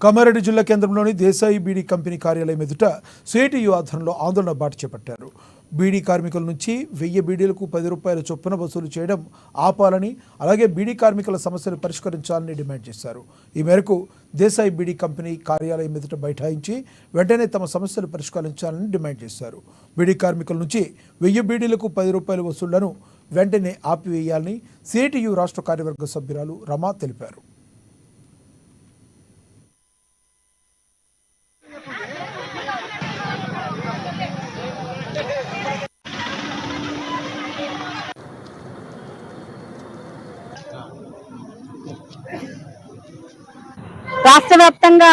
కామారెడ్డి జిల్లా కేంద్రంలోని దేశాయి బీడీ కంపెనీ కార్యాలయం ఎదుట సిఐటియు ఆధ్వర్యంలో ఆందోళన బాట చేపట్టారు. బీడీ కార్మికుల నుంచి 1000 బీడీలకు 10 రూపాయల చొప్పున వసూలు చేయడం ఆపాలని, అలాగే బీడీ కార్మికుల సమస్యలు పరిష్కరించాలని డిమాండ్ చేశారు. ఈ మేరకు దేశాయి బీడీ కంపెనీ కార్యాలయం ఎదుట బైఠాయించి వెంటనే తమ సమస్యలు పరిష్కరించాలని డిమాండ్ చేశారు. బీడీ కార్మికుల నుంచి 1000 బీడీలకు 10 రూపాయల వసూళ్లను వెంటనే ఆపివేయాలని సిఐటియు రాష్ట్ర కార్యవర్గ సభ్యురాలు రమా తెలిపారు. రాష్ట్ర వ్యాప్తంగా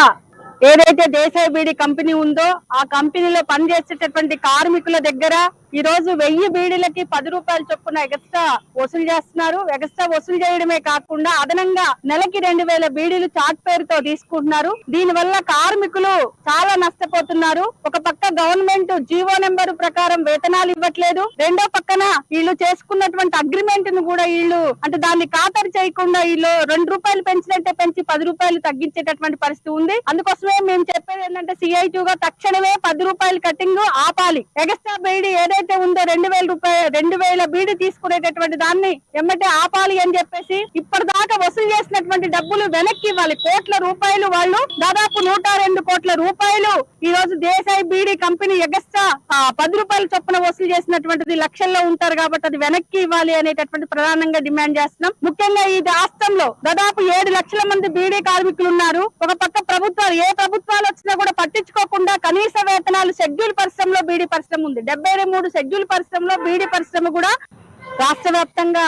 ఏదైతే దేశాయి బీడీ కంపెనీ ఉందో ఆ కంపెనీలో పనిచేసేటటువంటి కార్మికుల దగ్గర ఈ రోజు 1000 బీడీలకి 10 రూపాయల చొప్పున ఎక్స్ట్రా వసూలు చేస్తున్నారు. ఎక్స్ట్రా వసూలు చేయడమే కాకుండా అదనంగా నెలకి 2000 బీడీలు చాట్ పేరుతో తీసుకుంటున్నారు. దీని వల్ల కార్మికులు చాలా నష్టపోతున్నారు. ఒక పక్క గవర్నమెంట్ జీవో నెంబర్ ప్రకారం వేతనాలు ఇవ్వట్లేదు, రెండో పక్కన వీళ్ళు చేసుకున్నటువంటి అగ్రిమెంట్ ను కూడా వీళ్ళు అంటే దాన్ని ఖాతరు చేయకుండా వీళ్ళు 2 రూపాయలు పెంచినట్టే పెంచి 10 రూపాయలు తగ్గించేటటువంటి పరిస్థితి ఉంది. అందుకోసమే మేము చెప్పేది ఏంటంటే సిఐటియుగా తక్షణమే 10 రూపాయలు కటింగ్ ఆపాలి. ఎక్స్ట్రా బీడీ ఏదైతే ఉందో 2000 బీడీ తీసుకునేటటువంటి దాన్ని ఎమ్మటే ఆపాలి అని చెప్పేసి ఇప్పటిదాకా వసూలు చేసినటువంటి డబ్బులు వెనక్కి ఇవ్వాలి. కోట్ల రూపాయలు వాళ్ళు దాదాపు 102 కోట్ల రూపాయలు ఈ రోజు దేశాయి బీడీ కంపెనీ ఎక్స్ట్రా 10 రూపాయల చొప్పున వసూలు చేసినటువంటిది లక్షల్లో ఉంటారు కాబట్టి అది వెనక్కి ఇవ్వాలి అనేటటువంటి ప్రధానంగా డిమాండ్ చేస్తున్నాం. ముఖ్యంగా ఈ రాష్ట్రంలో దాదాపు 7 లక్షల మంది బీడీ కార్మికులు ఉన్నారు. ఒక పక్క ప్రభుత్వాలు ఏ ప్రభుత్వాలు వచ్చినా కూడా పట్టించుకోకుండా కనీస వేతనాలు షెడ్యూల్ పరిశ్రమలో బీడీ పరిశ్రమ ఉంది, 73 షెడ్యూల్ పరిశ్రమలో బీడీ పరిశ్రమ కూడా రాష్ట్ర వ్యాప్తంగా